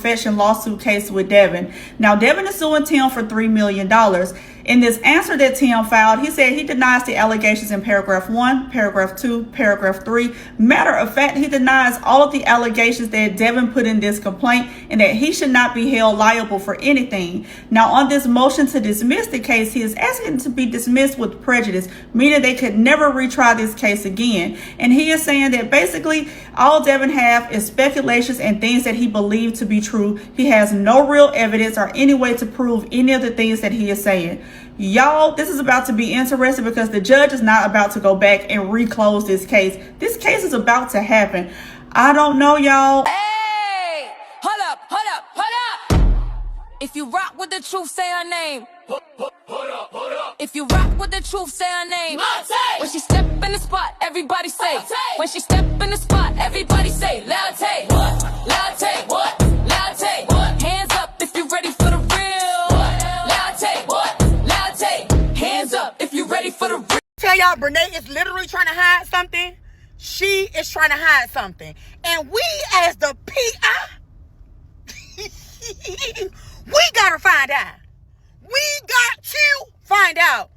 confession lawsuit case with Devon. Now, Devon is suing Tim for $3 million. In this answer that Tim filed, he said he denies the allegations in paragraph 1, paragraph 2, paragraph 3. Matter of fact, he denies all of the allegations that Devon put in this complaint and that he should not be held liable for anything. Now, on this motion to dismiss the case, he is asking to be dismissed with prejudice, meaning they could never retry this case again. And he is saying that basically all Devon have is speculations and things that he believed to be true. He has no real evidence or any way to prove any of the things that he is saying. Y'all, this is about to be interesting because the judge is not about to go back and reclose this case. This case is about to happen. I don't know, y'all. Hey, hold up. If you rock with the truth, say her name. Hold up. If you rock with the truth, say her name. When she step in the spot, everybody say. When she step in the spot, everybody say. Latte, what? Latte, what? Latte, what? Hands up if you ready for the real. Latte, what? Hands up if you ready for the real. Tell y'all, Brenay is literally trying to hide something. She is trying to hide something. And we as the PI, we gotta find out. We got to find out.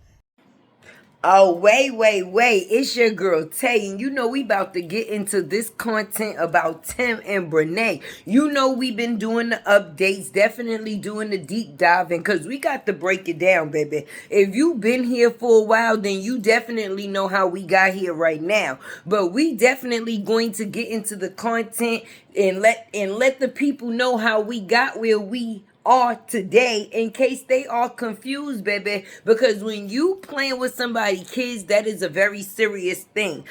Oh, wait. It's your girl, Tay. And you know we about to get into this content about Tim and Brenay. You know we've been doing the updates, definitely doing the deep diving, because we got to break it down, baby. If you've been here for a while, then you definitely know how we got here right now. But we definitely going to get into the content and let the people know how we got where we are today, in case they are confused, baby, because when you playing with somebody's kids, that is a very serious thing.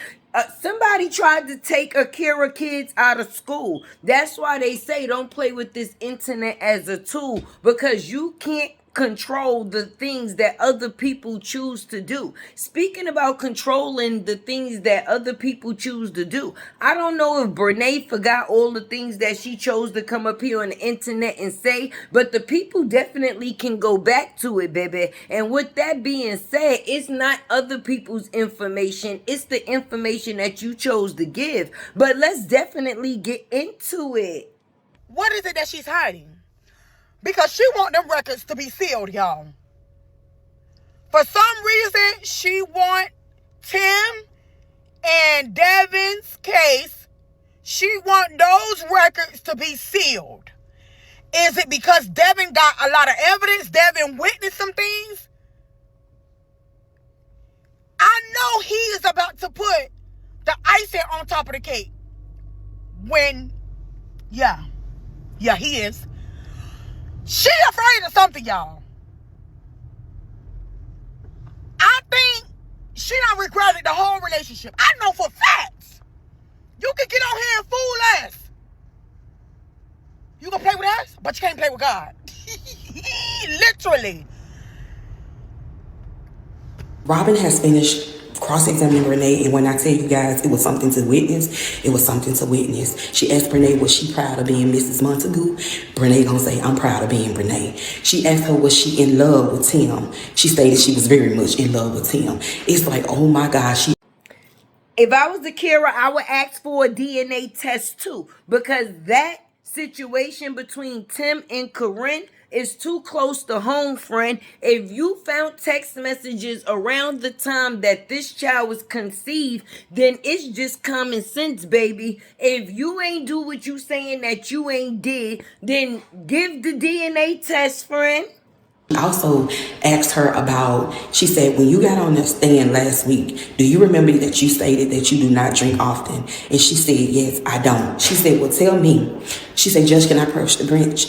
Somebody tried to take Akira kids out of school. That's why they say don't play with this internet as a tool, because you can't control the things that other people choose to do. Speaking about controlling the things that other people choose to do, I don't know if Brenay forgot all the things that she chose to come up here on the internet and say, but the people definitely can go back to it, baby. And with that being said, it's not other people's information, it's the information that you chose to give. But let's definitely get into it. What is it that she's hiding? Because she want them records to be sealed, y'all. For some reason, she want Tim and Devon's case, she want those records to be sealed. Is it because Devon got a lot of evidence? Devon witnessed some things? I know he is about to put the icing on top of the cake. Yeah, he is. She afraid of something, y'all. I think she done regretted the whole relationship. I know for facts. You can get on here and fool us. You can play with us, but you can't play with God. Literally. Robin has finished cross-examining Brenay, and when I tell you guys it was something to witness, it was something to witness. She asked Brenay, was she proud of being Mrs. Montague? Brenay gonna say, I'm proud of being Brenay. She asked her, was she in love with Tim? She stated she was very much in love with Tim. It's like, oh my gosh. If I was Akira, I would ask for a DNA test too, because that situation between Tim and Karrin is too close to home, friend. If you found text messages around the time that this child was conceived, then it's just common sense, baby. If you ain't do what you saying that you ain't did, then give the DNA test, friend. Also asked her about, she said, when you got on the stand last week, do you remember that you stated that you do not drink often? And she said, yes, I don't. She said, well, tell me. She said, Judge, can I approach the bench?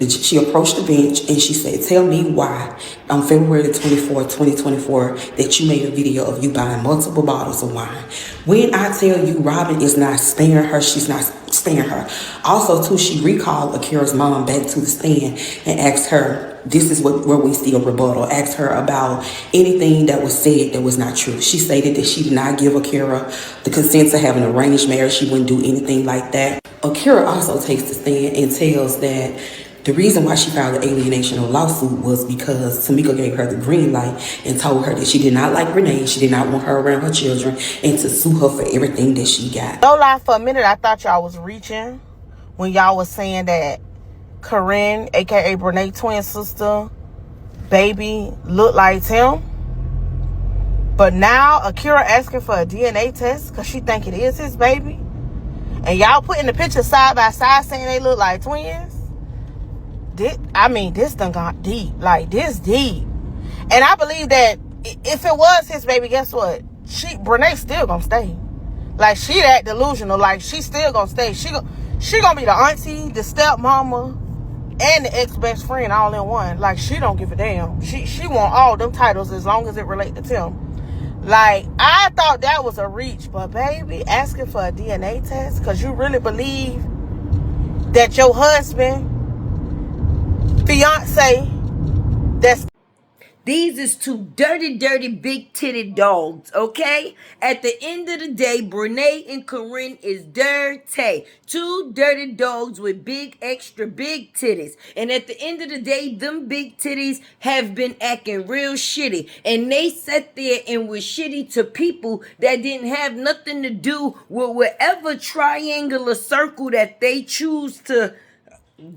She approached the bench and she said, tell me why on February the 24th, 2024, that you made a video of you buying multiple bottles of wine. When I tell you Robin is not sparing her, she's not sparing her. Also, too, she recalled Akira's mom back to the stand and asked her, this is where we see a rebuttal, asked her about anything that was said that was not true. She stated that she did not give Akira the consent to have an arranged marriage. She wouldn't do anything like that. Akira also takes the stand and tells that the reason why she filed the alienation of lawsuit was because Tamika gave her the green light and told her that she did not like Brenay, she did not want her around her children, and to sue her for everything that she got. No lie, for a minute I thought y'all was reaching when y'all was saying that Karrin, aka Brenay twin sister, baby look like Tim. But now Akira asking for a DNA test because she think it is his baby. And y'all putting the pictures side by side saying they look like twins. This done got deep. Like, this deep. And I believe that if it was his baby, guess what? Brenay still gonna stay. Like, she that delusional. Like, she still gonna stay. She gonna be the auntie, the stepmama, and the ex-best friend all in one. Like, she don't give a damn. She want all them titles as long as it relate to Tim. Like, I thought that was a reach, but baby, asking for a DNA test because you really believe that your husband, fiance, that's... These is two dirty, dirty, big-titted dogs, okay? At the end of the day, Brenay and Karrin is dirty. Two dirty dogs with big, extra big titties. And at the end of the day, them big titties have been acting real shitty. And they sat there and were shitty to people that didn't have nothing to do with whatever triangular circle that they choose to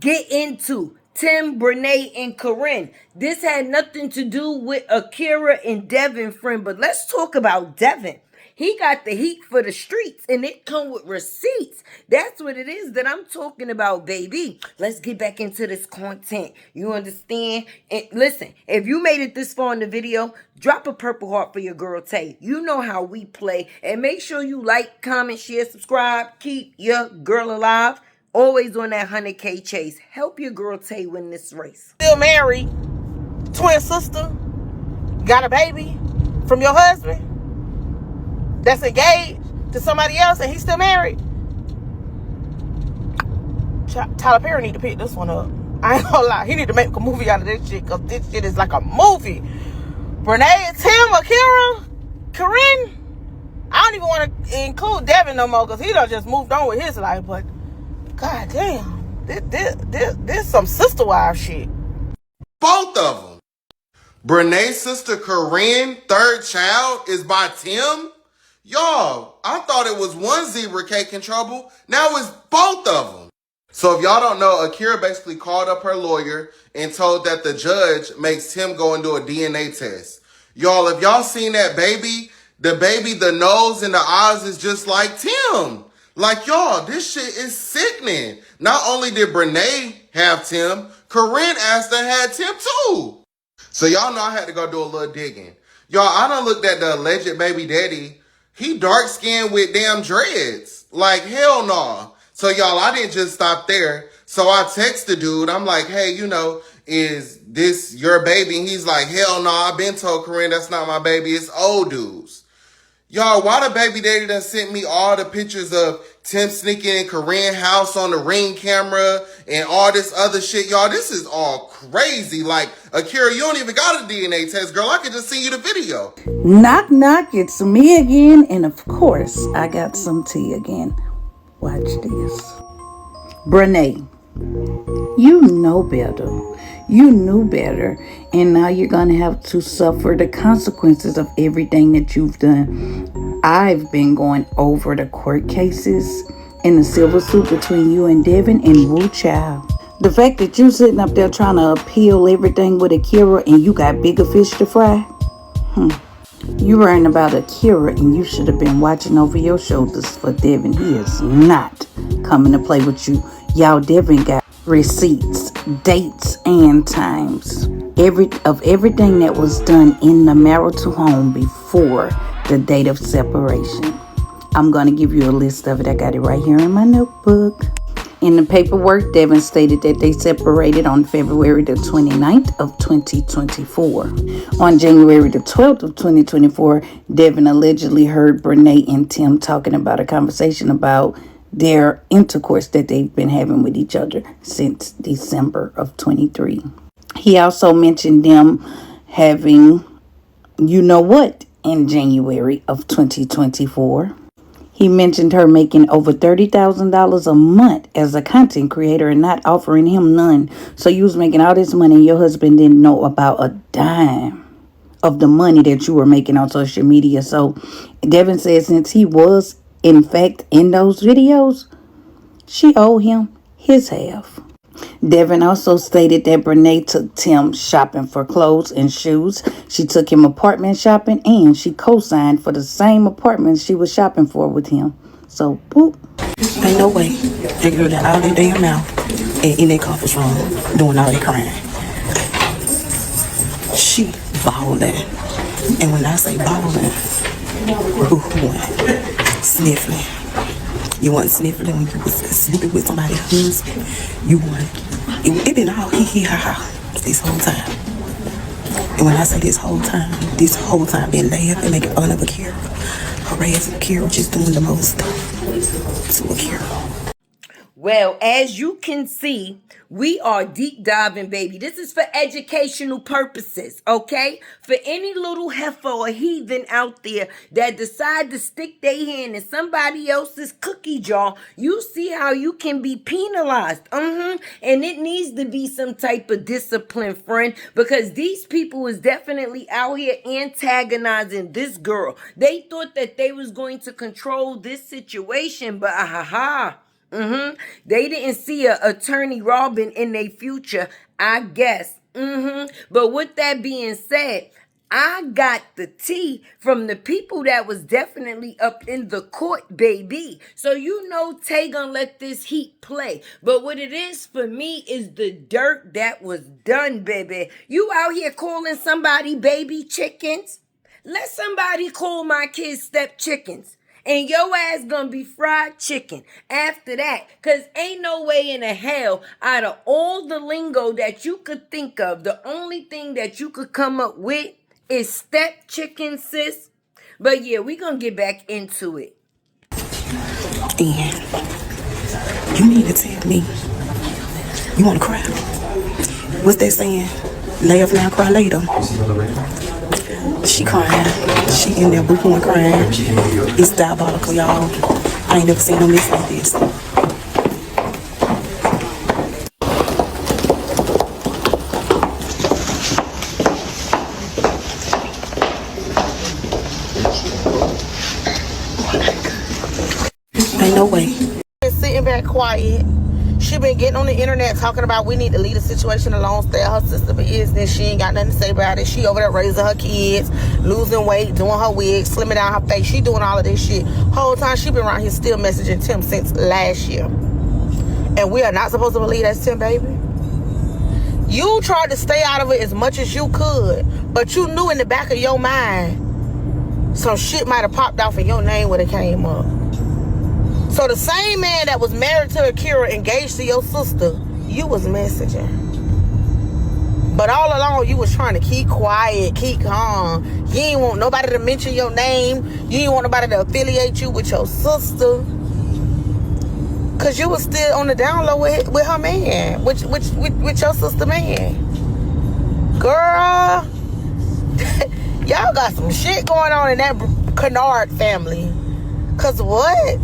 get into. Tim, Brenay, and Karrin. This had nothing to do with Akira and Devon, friend. But let's talk about Devon. He got the heat for the streets, and it come with receipts. That's what it is that I'm talking about, baby. Let's get back into this content. You understand? And listen, if you made it this far in the video, drop a purple heart for your girl Tay. You know how we play. And make sure you like, comment, share, subscribe. Keep your girl alive. Always on that 100K chase. Help your girl Tay win this race. Still married, twin sister, got a baby from your husband that's engaged to somebody else and he's still married. Tyler Perry need to pick this one up. I ain't gonna lie. He need to make a movie out of this shit because this shit is like a movie. Brenay, Tim, Akira, Karrin. I don't even want to include Devon no more because he done just moved on with his life, but God damn, this some sister wife shit. Both of them. Brenay's sister Karrin, third child, is by Tim. Y'all, I thought it was one zebra cake in trouble. Now it's both of them. So if y'all don't know, Akira basically called up her lawyer and told that the judge makes Tim go and do a DNA test. Y'all, if y'all seen that baby, the nose and the eyes is just like Tim. Like, y'all, this shit is sickening. Not only did Brenay have Tim, Karrin asked her had Tim too. So y'all know I had to go do a little digging. Y'all, I done looked at the alleged baby daddy. He dark-skinned with damn dreads. Like, hell no. So y'all, I didn't just stop there. So I text the dude. I'm like, hey, is this your baby? And he's like, hell no, I've been told Karrin that's not my baby. It's old dudes. Y'all, why the baby daddy done sent me all the pictures of Tim sneaking in Karrin's house on the Ring camera and all this other shit? Y'all, this is all crazy. Like, Akira, you don't even got a DNA test, girl. I could just send you the video. Knock, knock, it's me again. And of course, I got some tea again. Watch this. Brenay, you know better. You knew better, and now you're going to have to suffer the consequences of everything that you've done. I've been going over the court cases and the civil suit between you and Devon and Wu Child. The fact that you sitting up there trying to appeal everything with Akira and you got bigger fish to fry. You worrying about Akira and you should have been watching over your shoulders for Devon. He is not coming to play with you. Y'all, Devon got receipts, dates, and times of everything that was done in the marital home before the date of separation. I'm going to give you a list of it. I got it right here in my notebook. In the paperwork, Devon stated that they separated on February the 29th of 2024. On January the 12th of 2024, Devon allegedly heard Brenay and Tim talking about a conversation about their intercourse that they've been having with each other since December of 23. He also mentioned them having, in January of 2024. He mentioned her making over $30,000 a month as a content creator and not offering him none. So you was making all this money and your husband didn't know about a dime of the money that you were making on social media. So Devon said since he was in fact in those videos, she owed him his half. Devon also stated that Brenay took Tim shopping for clothes and shoes. She took him apartment shopping, and she co-signed for the same apartment she was shopping for with him. So, boop. Ain't no way that girl got all that damn mouth and in that conference room doing all that crying. She bawling. And when I say bawling, boo-hooing, sniffling. You wasn't sniffling when you was sleeping with somebody's husband. You weren't. It been all ha this whole time. And when I say this whole time been laughing, making fun of Akira, harassing Akira, just doing the most to Akira. Well, as you can see, we are deep diving, baby. This is for educational purposes, okay? For any little heifer or heathen out there that decide to stick their hand in somebody else's cookie jar, you see how you can be penalized. And it needs to be some type of discipline, friend, because these people is definitely out here antagonizing this girl. They thought that they was going to control this situation, but they didn't see a attorney Robin in their future, I guess. But with that being said, I got the tea from the people that was definitely up in the court, baby. So you know Tay gonna let this heat play. But what it is for me is the dirt that was done, baby. You out here calling somebody baby chickens? Let somebody call my kids step chickens. And your ass gonna be fried chicken after that. Cause ain't no way in the hell out of all the lingo that you could think of, the only thing that you could come up with is step chicken, sis. But yeah, we gonna get back into it. And you mean to tell me you wanna cry? What's that saying? Laugh now, cry later. She crying. She in there boo-hooing crying. It's diabolical, y'all. I ain't never seen no mess like this. Ain't no way. Sitting back quiet. She been getting on the internet talking about we need to leave the situation alone, stay at her sister business. She ain't got nothing to say about it. She over there raising her kids, losing weight, doing her wig, slimming down her face. She doing all of this shit. Whole time she been around here still messaging Tim since last year. And we are not supposed to believe that's Tim, baby. You tried to stay out of it as much as you could, but you knew in the back of your mind some shit might have popped off and your name would have came up. So the same man that was married to Akira, engaged to your sister, you was messaging. But all along, you was trying to keep quiet, keep calm. You ain't want nobody to mention your name. You ain't want nobody to affiliate you with your sister. Because you was still on the down low with her man, with your sister man. Girl, y'all got some shit going on in that Kennard family. Because what?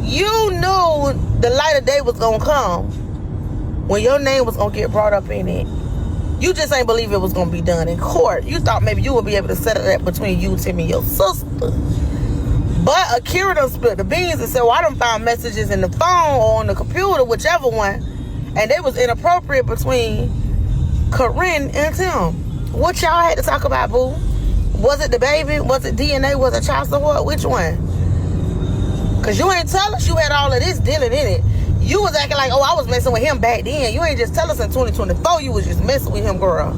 You knew the light of day was going to come when your name was going to get brought up in it. You just ain't believe it was going to be done in court. You thought maybe you would be able to settle that between you, Tim, and your sister. But Akira done split the beans and said, well, I done found messages in the phone or on the computer, whichever one, and they was inappropriate between Karrin and Tim. What y'all had to talk about, boo? Was it the baby? Was it DNA? Was it child support? Which one? Because you ain't tell us you had all of this dealing in it. You was acting like, oh, I was messing with him back then. You ain't just tell us in 2024 you was just messing with him, girl.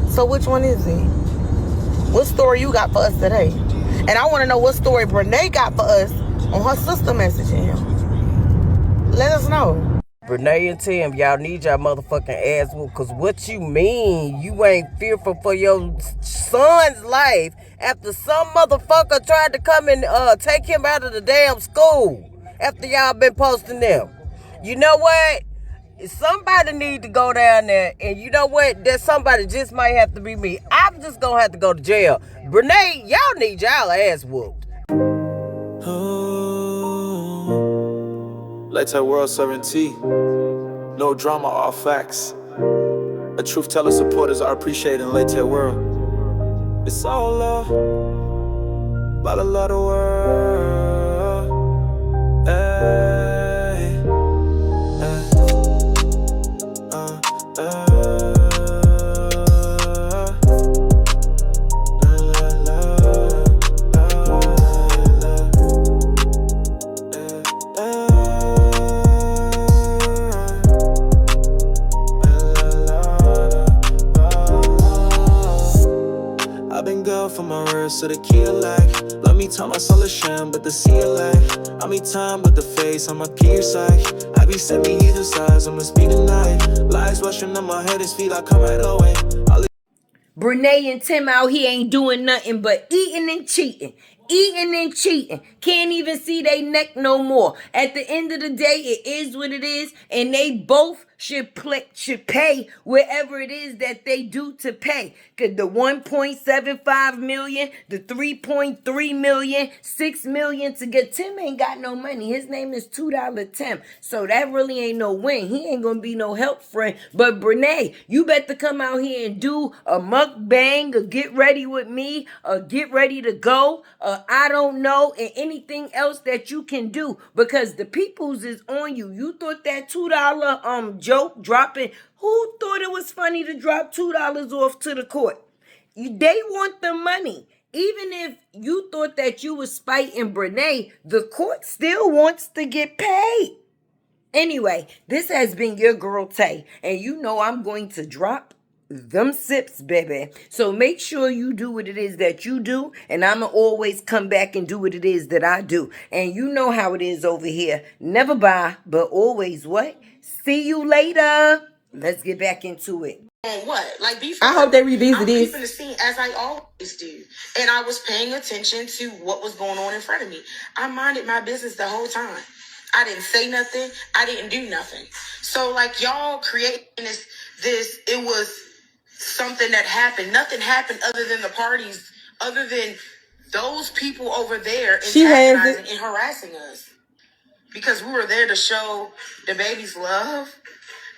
So which one is it? What story you got for us today? And I want to know what story Brenay got for us on her sister messaging him. Let us know. Brenay and Tim, y'all need y'all motherfucking ass whooped. Cause what you mean you ain't fearful for your son's life after some motherfucker tried to come and take him out of the damn school after y'all been posting them? You know what? Somebody need to go down there, and you know what? That somebody just might have to be me. I'm just gonna have to go to jail. Brenay, y'all need y'all ass whooped. ITSLATEWORLD serving tea. No drama, all facts. A truth teller supporters are appreciated in ITSLATEWORLD. It's all love, about a lot of world. Ay, ay. I've been good for my words to the key of life. Let me tell my soul a sham, but the sea of life. I mean time with the face, I'm a peer side. I be sent me either sides, I'ma speak tonight. Lies rushing on my head, his feet like come right away. Brenay and Tim out here ain't doing nothing but eating and cheating. Eating and cheating. Can't even see they neck no more. At the end of the day, it is what it is. And they both should pay wherever it is that they do to pay. Cause the 1.75 million, the 3.3 million, 6 million to get Tim ain't got no money. His name is $2 Tim. So that really ain't no win. He ain't gonna be no help friend. But Brenay, you better come out here and do a mukbang or get ready with me or get ready to go. I don't know, and anything else that you can do because the peoples is on you. You thought that $2 joke dropping. Who thought it was funny to drop $2 off to the court? They want the money. Even if you thought that you was spiting Brenay, the court still wants to get paid. Anyway, this has been your girl Tay, and you know I'm going to drop them sips, baby. So make sure you do what it is that you do, and I'ma always come back and do what it is that I do. And you know how it is over here. Never buy, but always what? See you later. Let's get back into it. On what? Like I hope they revisit this. I'm keeping the scene as I always do. And I was paying attention to what was going on in front of me. I minded my business the whole time. I didn't say nothing. I didn't do nothing. So like y'all creating this, it was something that happened. Nothing happened other than the parties, other than those people over there antagonizing and harassing us. Because we were there to show the babies love.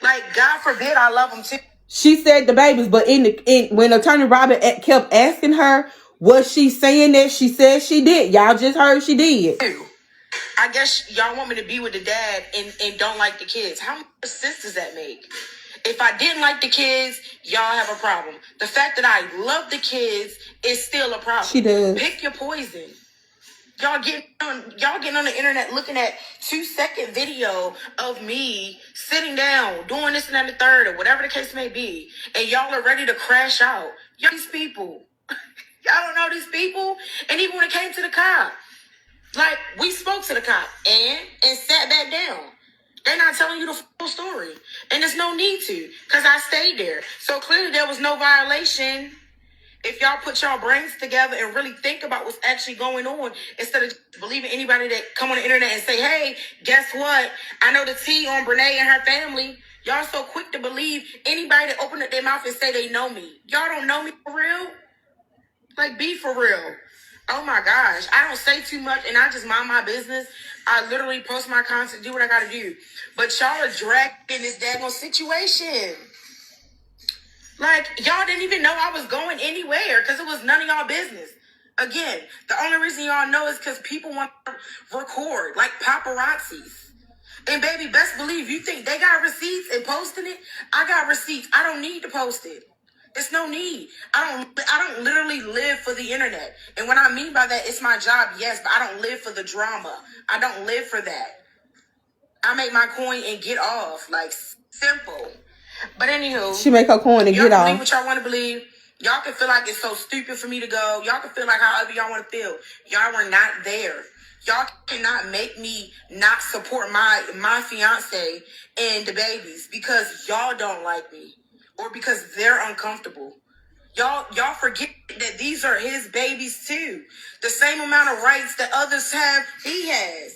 Like, God forbid I love them too. She said the babies, but when Attorney Robert kept asking her, was she saying that? She said she did. Y'all just heard she did. I guess y'all want me to be with the dad and don't like the kids. How much sense does that make? If I didn't like the kids, y'all have a problem. The fact that I love the kids is still a problem. She does. Pick your poison. Y'all getting on the internet looking at 2-second video of me sitting down, doing this and that and the third, or whatever the case may be, and y'all are ready to crash out. Y'all these people. Y'all don't know these people. And even when it came to the cop, like, we spoke to the cop and sat back down. They're not telling you the full story. And there's no need to, because I stayed there. So clearly there was no violation. If y'all put y'all brains together and really think about what's actually going on, instead of believing anybody that come on the internet and say, hey, guess what? I know the tea on Brenay and her family. Y'all so quick to believe anybody that open up their mouth and say they know me. Y'all don't know me for real? Like, be for real. Oh my gosh. I don't say too much and I just mind my business. I literally post my content, do what I gotta do. But y'all are dragged in this daggone situation. Like, y'all didn't even know I was going anywhere because it was none of y'all business. Again, the only reason y'all know is because people want to record, like paparazzis. And baby, best believe you think they got receipts and posting it. I got receipts. I don't need to post it. There's no need. I don't literally live for the internet. And what I mean by that, it's my job, yes, but I don't live for the drama. I don't live for that. I make my coin and get off. Like, simple. But anywho, she make her coin and get off. Believe what y'all want to believe. Y'all can feel like it's so stupid for me to go. Y'all can feel like however y'all want to feel. Y'all were not there. Y'all cannot make me not support my fiance and the babies because y'all don't like me or because they're uncomfortable. Y'all forget that these are his babies too. The same amount of rights that others have, he has.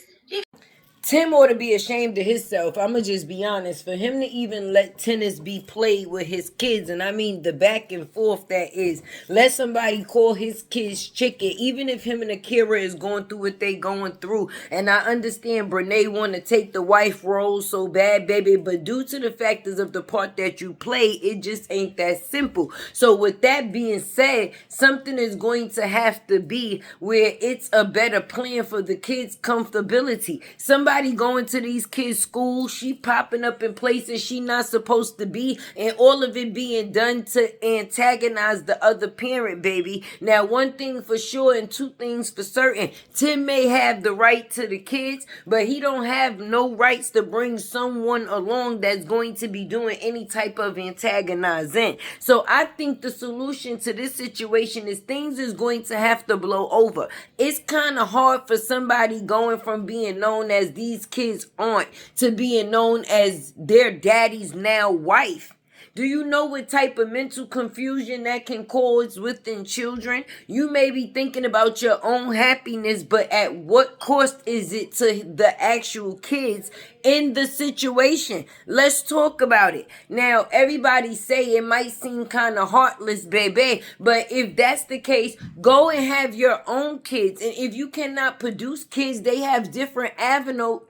Tim ought to be ashamed of himself. I'ma just be honest. For him to even let tennis be played with his kids, and I mean the back and forth that is, let somebody call his kids chicken, even if him and Akira is going through what they going through. And I understand Brenay want to take the wife role so bad, baby, but due to the factors of the part that you play, it just ain't that simple. So with that being said, something is going to have to be where it's a better plan for the kids' comfortability. Somebody everybody going to these kids' schools. She popping up in places she not supposed to be, and all of it being done to antagonize the other parent, baby. Now, one thing for sure and two things for certain. Tim may have the right to the kids, but he don't have no rights to bring someone along that's going to be doing any type of antagonizing. So I think the solution to this situation is things is going to have to blow over. It's kind of hard for somebody going from being known as these kids' aunt to being known as their daddy's now wife. Do you know what type of mental confusion that can cause within children? You may be thinking about your own happiness, but at what cost is it to the actual kids in the situation? Let's talk about it. Now, everybody say it might seem kind of heartless, baby, but if that's the case, go and have your own kids. And if you cannot produce kids, they have different avenues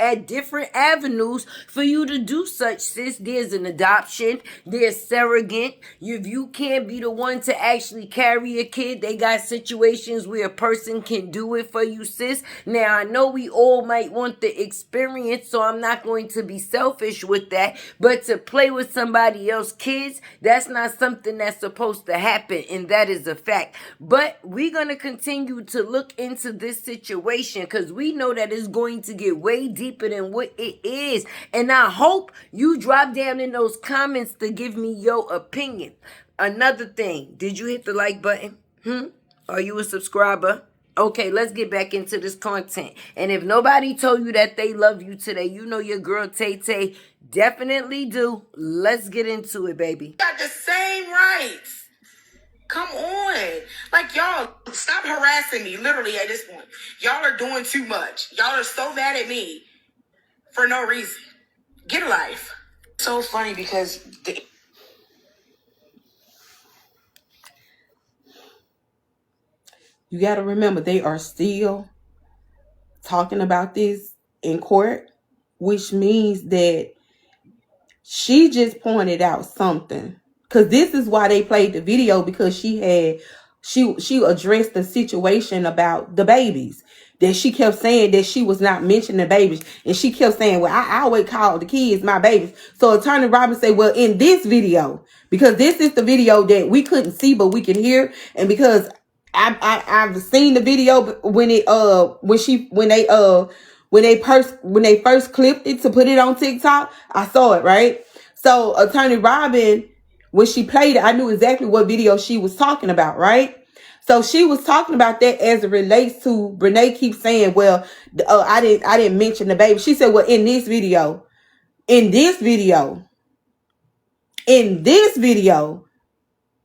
for you to do such, sis. There's an adoption, there's surrogate. If you can't be the one to actually carry a kid, they got situations where a person can do it for you, sis. Now, I know we all might want the experience, so I'm not going to be selfish with that, but to play with somebody else's kids, that's not something that's supposed to happen, and that is a fact. But we're going to continue to look into this situation because we know that it's going to get way deeper than what it is, and I hope you drop down in those comments to give me your opinion. Another thing, did you hit the like button? Are you a subscriber? Okay, let's get back into this content. And if nobody told you that they love you today, you know your girl Tay definitely do. Let's get into it, baby. You got the same rights. Come on. Like, y'all, stop harassing me, literally, at this point. Y'all are doing too much. Y'all are so mad at me for no reason. Get a life. So funny because You got to remember, they are still talking about this in court, which means that she just pointed out something. Because this is why they played the video, because she addressed the situation about the babies. That she kept saying that she was not mentioning the babies. And she kept saying, well, I always call the kids my babies. So Attorney Robin said, well, in this video, because this is the video that we couldn't see, but we can hear. And because I've seen the video when they first clipped it to put it on TikTok. I saw it, right? So Attorney Robin, when she played it, I knew exactly what video she was talking about, right? So she was talking about that as it relates to Brenay keeps saying, well, I didn't mention the baby. She said, well, in this video,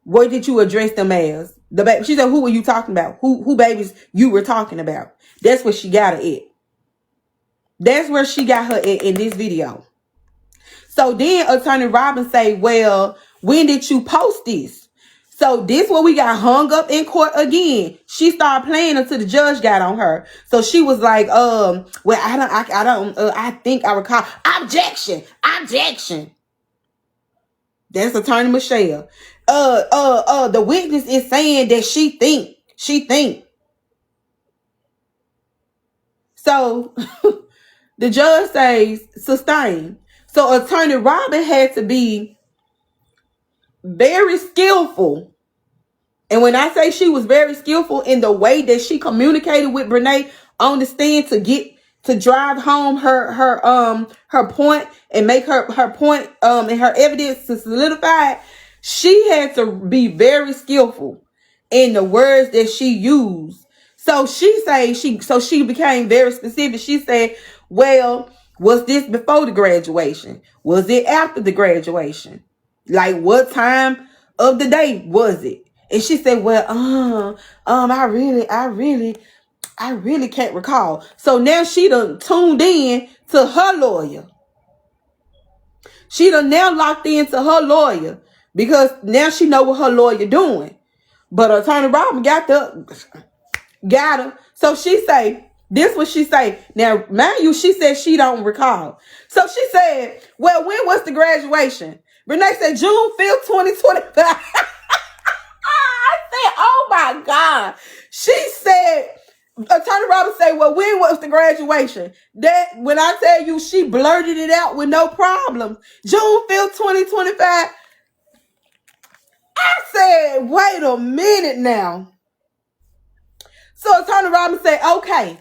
what did you address them as? The baby. She said, who were you talking about? Who babies you were talking about? That's what she got her at. That's where she got her at in this video. So then Attorney Robin say, well, when did you post this? So this where we got hung up in court again. She started playing until the judge got on her. So she was like, well, I think I recall. Objection. That's Attorney Michelle. The witness is saying that she think. So the judge says sustain. So Attorney Robin had to be very skillful. And when I say she was very skillful in the way that she communicated with Brenay on the stand to drive home her point and make her point and her evidence to solidify it, she had to be very skillful in the words that she used. So she became very specific. She said, well, was this before the graduation? Was it after the graduation? Like, what time of the day was it? And she said, well, I really can't recall. So now she done tuned in to her lawyer. She done now locked into her lawyer because now she know what her lawyer doing. But Attorney Robin got her. So she say, this what she say. Now, mind you, she said she don't recall. So she said, well, when was the graduation? Brenay said June 5th, 2025. I said, oh my God. She said Attorney Roberts say, well, when was the graduation? That when I tell you she blurted it out with no problem. June 5th, 2025. I said, wait a minute now. So Attorney Roberts said, okay,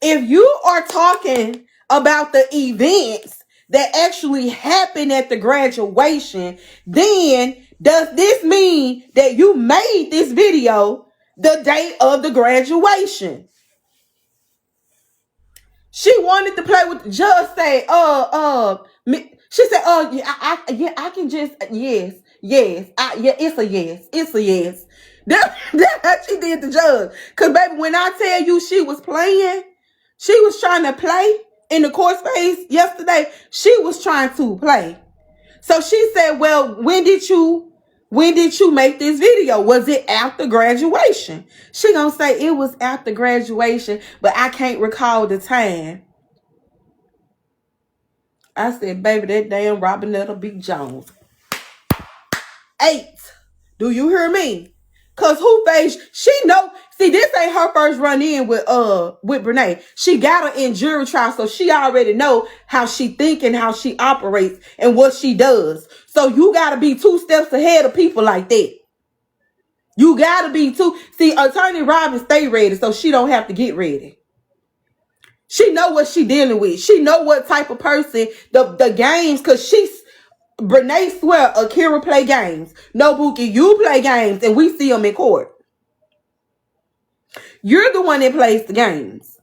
if you are talking about the events that actually happened at the graduation, then does this mean that you made this video the day of the graduation? She wanted to play with the judge. Say, she said, yeah, I can just, yes, yeah, it's a yes, it's a yes. That's how she did the judge. Cause baby, when I tell you she was playing, she was trying to play in the court space yesterday. She was trying to play. So she said, well, when did you make this video? Was it after graduation? She gonna say it was after graduation, but I can't recall the time. I said, baby, that damn Robinetta B. Jones. 8. Do you hear me? Cause who faced, she know, see, this ain't her first run in with Brenay. She got her in jury trial, so she already know how she think and how she operates and what she does. So you gotta be 2 steps ahead of people like that. You gotta be see, Attorney Robin stay ready, so she don't have to get ready. She know what she dealing with. She know what type of person the games, cause Brenay swear Akira play games. No, Bookie, you play games and we see them in court. You're the one that plays the games.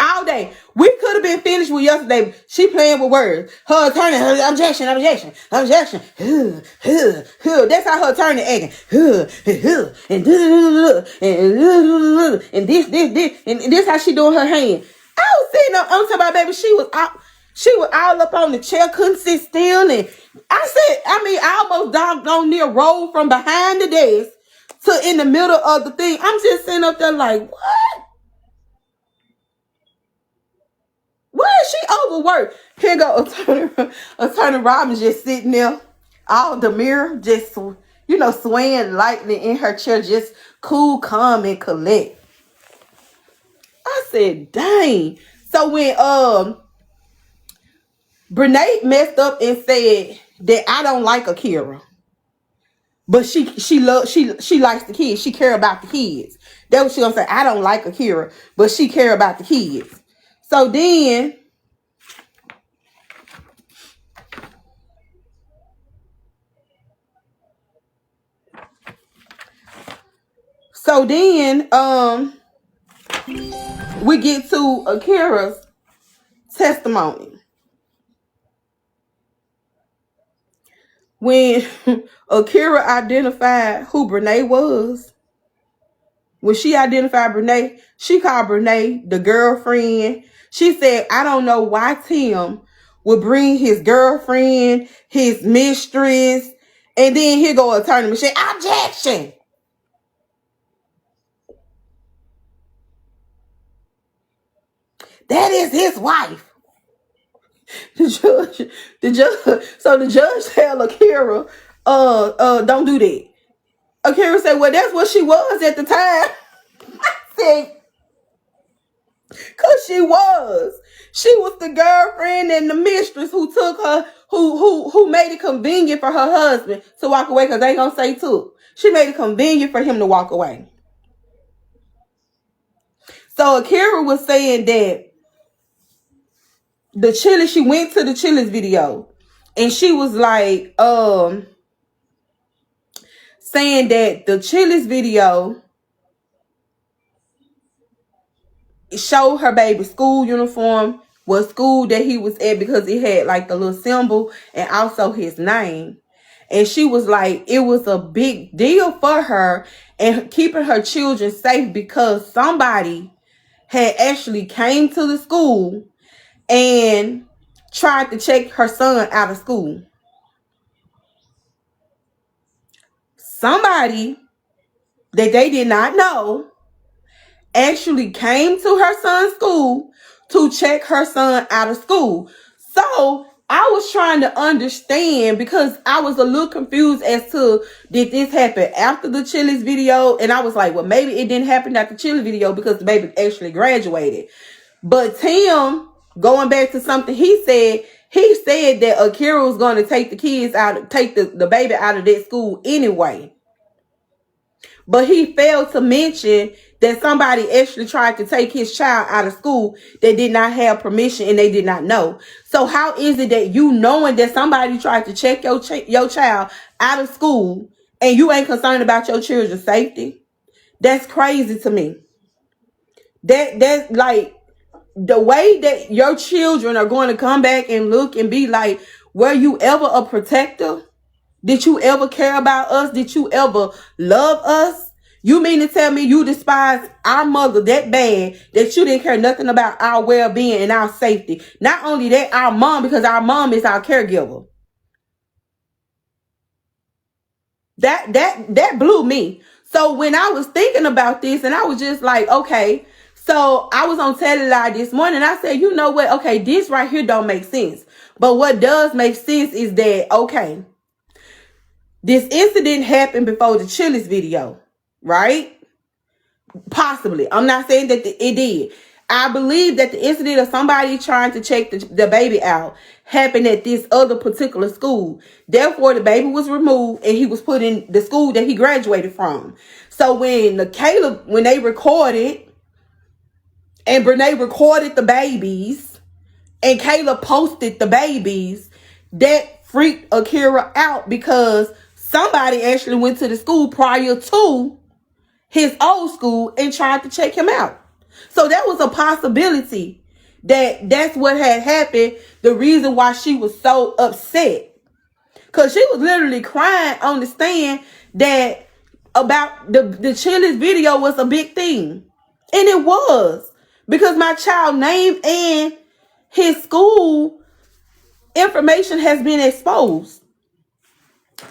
All day. We could have been finished with yesterday. She playing with words. Her attorney, her objection. That's how her attorney acting. And this how she doing her hand. I was sitting up, I'm talking about, baby, she was all up on the chair, couldn't sit still. And I almost doggone near rolled from behind the desk to in the middle of the thing. I'm just sitting up there like, what? Where is she overworked? Here go Attorney Robbins just sitting there, all the mirror, just, swaying lightly in her chair, just cool, calm, and collect. I said, dang. So when Brenay messed up and said that I don't like Akira, but she likes the kids. She care about the kids. That's what she gonna say. I don't like Akira, but she care about the kids. So then we get to Akira's testimony. When Akira identified who Brenay was, when she identified Brenay, she called Brenay the girlfriend. She said, I don't know why Tim would bring his girlfriend, his mistress, and then here go Attorney Michelle. Objection! That is his wife. So the judge tell Akira, don't do that. Akira said, well, that's what she was at the time. I said, cause she was the girlfriend and the mistress who took her, who made it convenient for her husband to walk away, cause they ain't gonna say took. She made it convenient for him to walk away. So Akira was saying that she went to the Chili's video and she was like, saying that the Chili's video showed her baby school uniform, what school that he was at, because it had like the little symbol and also his name. And she was like, it was a big deal for her and keeping her children safe because somebody had actually came to the school and tried to check her son out of school. Somebody that they did not know actually came to her son's school to check her son out of school. So I was trying to understand because I was a little confused as to did this happen after the Chili's video, and I was like, well, maybe it didn't happen after the Chili's video because the baby actually graduated. But Tim, going back to something he said that Akira was going to take the kids out, take the baby out of that school anyway. But he failed to mention that somebody actually tried to take his child out of school that did not have permission and they did not know. So how is it that you knowing that somebody tried to check your child out of school and you ain't concerned about your children's safety? That's crazy to me. That's like the way that your children are going to come back and look and be like, were you ever a protector? Did you ever care about us? Did you ever love us? You mean to tell me you despise our mother that bad that you didn't care nothing about our well-being and our safety? Not only that, our mom, because our mom is our caregiver. That blew me. So when I was thinking about this, and I was just like, okay. So I was on Teleline this morning. I said, you know what? Okay, this right here don't make sense. But what does make sense is that, okay, this incident happened before the Chili's video, right? Possibly. I'm not saying that it did. I believe that the incident of somebody trying to check the baby out happened at this other particular school. Therefore, the baby was removed and he was put in the school that he graduated from. So when they recorded, and Brenay recorded the babies, and Kayla posted the babies, that freaked Akira out because somebody actually went to the school prior to his old school and tried to check him out. So that was a possibility that's what had happened. The reason why she was so upset, because she was literally crying on the stand that about the Chili's video was a big thing. And it was, because my child's name and his school information has been exposed.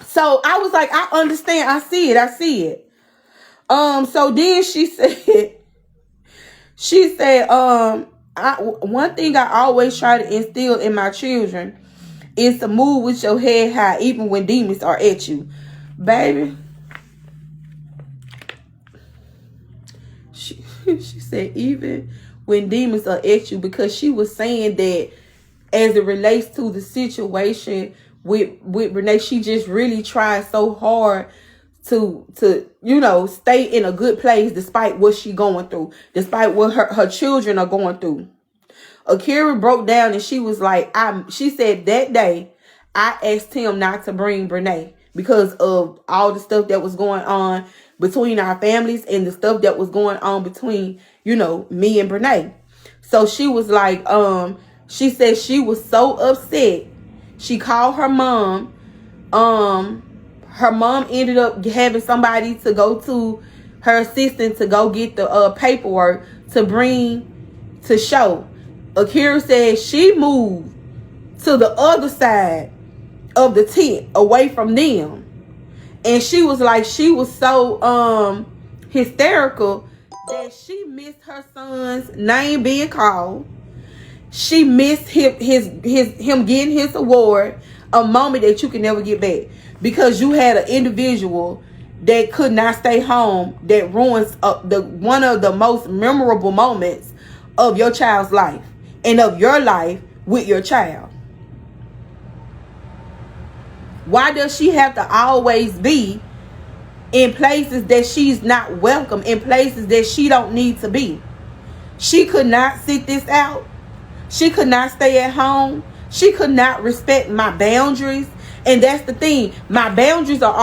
So I was like, I understand. I see it. So then she said, one thing I always try to instill in my children is to move with your head high, even when demons are at you. Baby, she said, even when demons are at you, because she was saying that as it relates to the situation with Brenay, she just really tried so hard to stay in a good place despite what she going through, despite what her children are going through. Akira broke down and she was like, she said that day I asked him not to bring Brenay because of all the stuff that was going on between our families and the stuff that was going on between, me and Brenay. So she was like, she said she was so upset. She called her mom. Her mom ended up having somebody to go to her assistant to go get the paperwork to bring to show. Akira said she moved to the other side of the tent away from them. And she was like, she was so hysterical that she missed her son's name being called. She missed him getting his award, a moment that you can never get back, because you had an individual that could not stay home, that ruins one of the most memorable moments of your child's life and of your life with your child. Why does she have to always be in places that she's not welcome, in places that she don't need to be? She could not sit this out. She could not stay at home. She could not respect my boundaries. And that's the thing. My boundaries are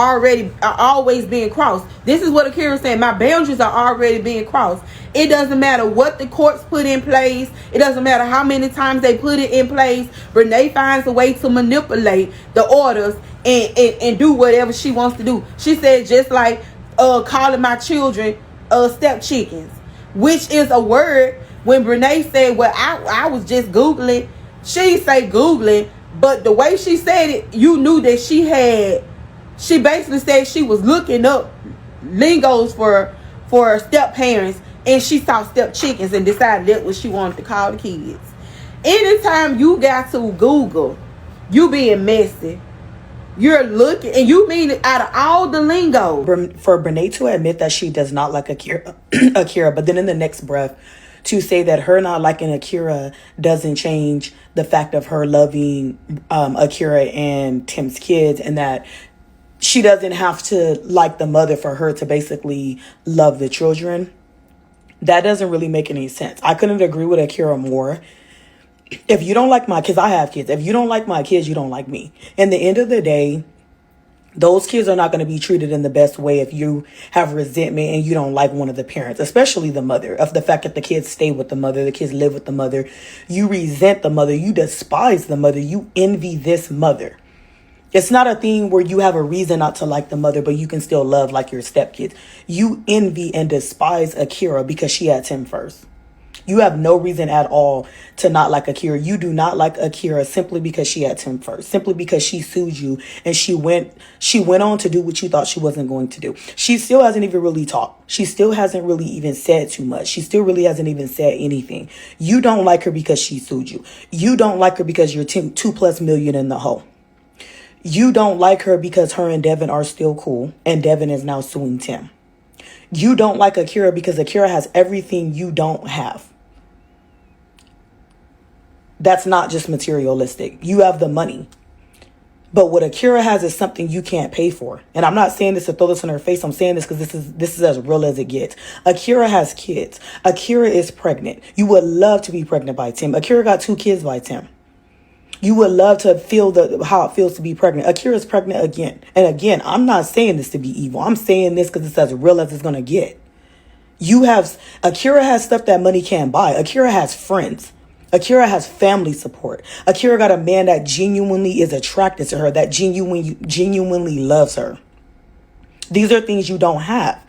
always being crossed. This is what Akira is saying. My boundaries are already being crossed. It doesn't matter what the courts put in place. It doesn't matter how many times they put it in place. Brenay finds a way to manipulate the orders and do whatever she wants to do. She said, just like calling my children step chickens, which is a word. When Brenay said, well, I was just Googling, she say Googling, but the way she said it, you knew that she basically said she was looking up lingos for step parents, and she saw step chickens and decided that's what she wanted to call the kids. Anytime you got to Google You being messy. You're looking, and you mean it out of all the lingo. For Brenay to admit that she does not like Akira, but then in the next breath to say that her not liking Akira doesn't change the fact of her loving Akira and Tim's kids, and that she doesn't have to like the mother for her to basically love the children. That doesn't really make any sense. I couldn't agree with Akira more. If you don't like my kids, I have kids. If you don't like my kids, you don't like me. In the end of the day, those kids are not going to be treated in the best way if you have resentment and you don't like one of the parents, especially the mother, of the fact that the kids stay with the mother, the kids live with the mother. You resent the mother. You despise the mother. You envy this mother. It's not a thing where you have a reason not to like the mother, but you can still love like your stepkids. You envy and despise Akira because she had Tim first. You have no reason at all to not like Akira. You do not like Akira simply because she had Tim first, simply because she sued you and she went on to do what you thought she wasn't going to do. She still hasn't even really talked. She still hasn't really even said too much. She still really hasn't even said anything. You don't like her because she sued you. You don't like her because you're $2+ million in the hole. You don't like her because her and Devon are still cool and Devon is now suing Tim. You don't like Akira because Akira has everything you don't have. That's not just materialistic. You have the money. But what Akira has is something you can't pay for. And I'm not saying this to throw this in her face. I'm saying this because this is as real as it gets. Akira has kids. Akira is pregnant. You would love to be pregnant by Tim. Akira got 2 kids by Tim. You would love to feel how it feels to be pregnant. Akira's pregnant again. And again, I'm not saying this to be evil. I'm saying this because it's as real as it's going to get. Akira has stuff that money can't buy. Akira has friends. Akira has family support. Akira got a man that genuinely is attracted to her, that genuinely loves her. These are things you don't have.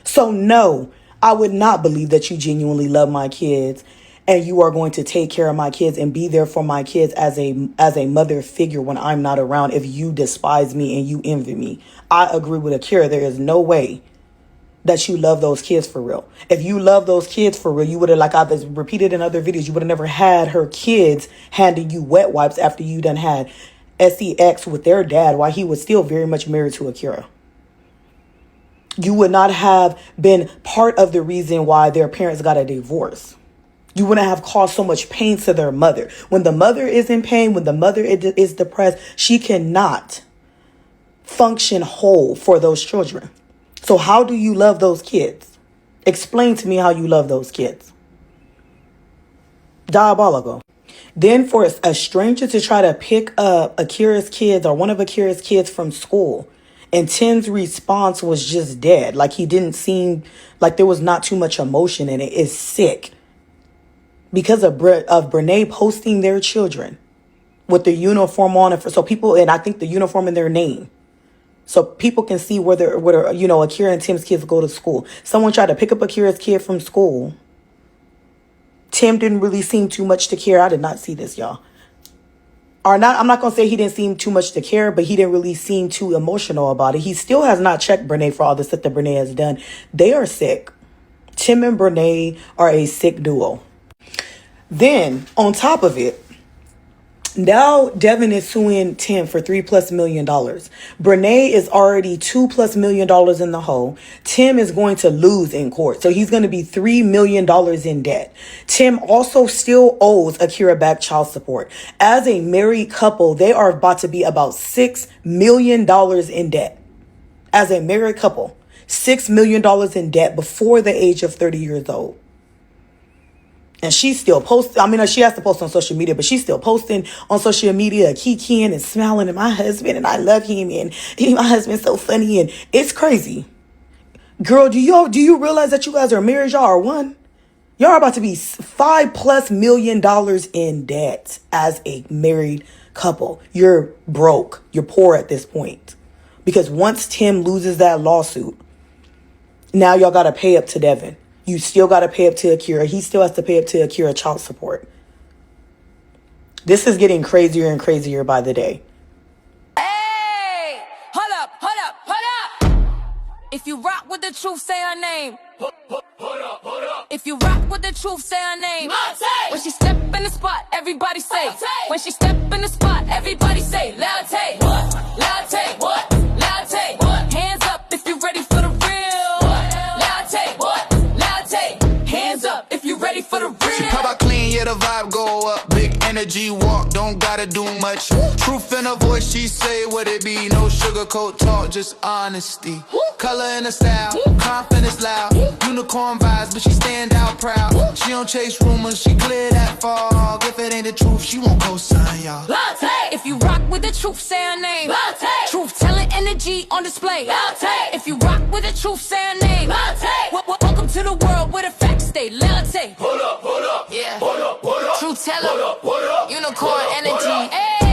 So no, I would not believe that you genuinely love my kids and you are going to take care of my kids and be there for my kids as a mother figure when I'm not around if you despise me and you envy me. I agree with Akira. There is no way that you love those kids for real. If you love those kids for real, you would have, like I've repeated in other videos, you would have never had her kids handing you wet wipes after you done had sex with their dad while he was still very much married to Akira. You would not have been part of the reason why their parents got a divorce. You wouldn't have caused so much pain to their mother. When the mother is in pain, when the mother is depressed, she cannot function whole for those children. So how do you love those kids? Explain to me how you love those kids. Diabolical. Then for a stranger to try to pick up Akira's kids or one of Akira's kids from school, and Tim's response was just dead. Like he didn't seem like there was not too much emotion in it. It's sick. Because of Brenay posting their children with the uniform on it. So people, and I think the uniform in their name. So people can see where Akira and Tim's kids go to school. Someone tried to pick up Akira's kid from school. Tim didn't really seem too much to care. I did not see this, y'all. I'm not going to say he didn't seem too much to care, but he didn't really seem too emotional about it. He still has not checked Brenay for all the stuff that Brenay has done. They are sick. Tim and Brenay are a sick duo. Then, on top of it, now Devon is suing Tim for $3+ million. Brenay is already $2+ million in the hole. Tim is going to lose in court. So he's going to be $3 million in debt. Tim also still owes Akira back child support. As a married couple, they are about to be about $6 million in debt. As a married couple, $6 million in debt before the age of 30 years old. And she's still posting. I mean, she has to post on social media, but she's still posting on social media, kikiing and smiling at my husband, and I love him, and my husband's so funny, and it's crazy. Girl, do you realize that you guys are married? Y'all are one. Y'all are about to be $5+ million in debt as a married couple. You're broke. You're poor at this point. Because once Tim loses that lawsuit, now y'all got to pay up to Devon. You still got to pay up to Akira. He still has to pay up to Akira child support. This is getting crazier and crazier by the day. Hey! Hold up. If you rock with the truth, say her name. Hold up. If you rock with the truth, say her name. When she step in the spot, everybody say. When she step in the spot, Everybody say latte. What? Latte. What? Latte. What? Hands up if you're ready for the real. What? Latte. What? Latte. Hands up if you're ready for the real. She pop out clean, yeah, the vibe go up. Big energy walk, don't gotta do much. Truth in her voice, she say what it be. No sugarcoat talk, just honesty. Color in the style, confidence loud. Unicorn vibes, but she stand out proud. She don't chase rumors, she clear that fog. If it ain't the truth, she won't co-sign, y'all. Latte. If you rock with the truth, say her name. Latte. Truth telling energy on display. Latte. If you rock with the truth, say her name. Latte. Welcome to the world where the facts stay. Latte. Hold up, yeah. hold up, hold up. Truth teller. Hold up, unicorn hold up, energy. hold up. Hey.